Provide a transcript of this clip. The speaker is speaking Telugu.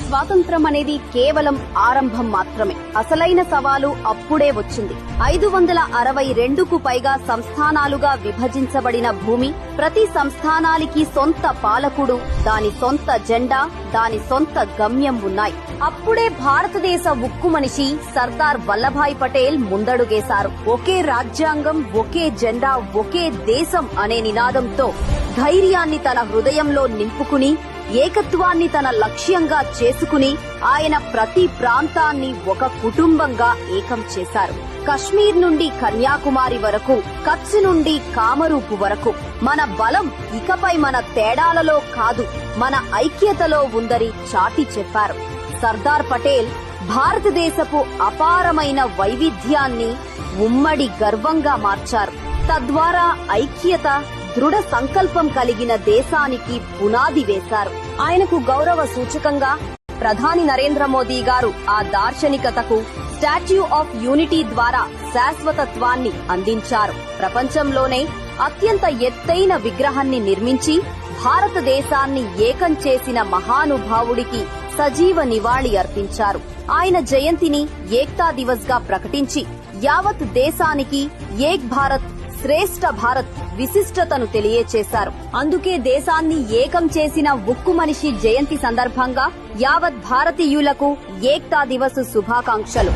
స్వాతంత్రం అనేది కేవలం ఆరంభం మాత్రమే. అసలైన సవాలు అప్పుడే వచ్చింది. 562కు పైగా సంస్థానాలుగా విభజించబడిన భూమి, ప్రతి సంస్థానానికి సొంత పాలకుడు, దాని సొంత జెండా, దాని సొంత గమ్యం ఉన్నాయి. అప్పుడే భారతదేశ ఉక్కు మనిషి సర్దార్ వల్లభాయ్ పటేల్ ముందడుగేశారు. ఒకే రాజ్యాంగం, ఒకే జెండా, ఒకే దేశం అనే నినాదంతో ధైర్యాన్ని తన హృదయంలో నింపుకుని, ఏకత్వాన్ని తన లక్ష్యంగా చేసుకుని ఆయన ప్రతి ప్రాంతాన్ని ఒక కుటుంబంగా ఏకం చేశారు. కశ్మీర్ నుండి కన్యాకుమారి వరకు, కచ్ నుండి కామరూపు వరకు మన బలం ఇకపై మన తేడాలలో కాదు, మన ఐక్యతలో ఉందని చాటి చెప్పారు. సర్దార్ పటేల్ భారతదేశపు అపారమైన వైవిధ్యాన్ని ఉమ్మడి గర్వంగా మార్చారు. తద్వారా ఐక్యత, దృఢ సంకల్పం కలిగిన దేశానికి పునాది వేశారు. ఆయనకు గౌరవ సూచకంగా ప్రధాని నరేంద్ర మోదీ గారు ఆ దార్శనికతకు స్టాచ్యూ ఆఫ్ యూనిటీ ద్వారా శాశ్వతత్వాన్ని అందించారు. ప్రపంచంలోనే అత్యంత ఎత్తైన విగ్రహాన్ని నిర్మించి భారతదేశాన్ని ఏకం చేసిన మహానుభావుడికి సజీవ నివాళి అర్పించారు. ఆయన జయంతిని ఏక్తా దివస్ గా ప్రకటించి యావత్ దేశానికి ఏక్ భారత్ శ్రేష్ఠ భారత్ విశిష్టతను తెలియచేశారు. అందుకే దేశాన్ని ఏకం చేసిన ఉక్కు మనిషి జయంతి సందర్భంగా యావత్ భారతీయులకు ఏక్తా దివస్ శుభాకాంక్షలు.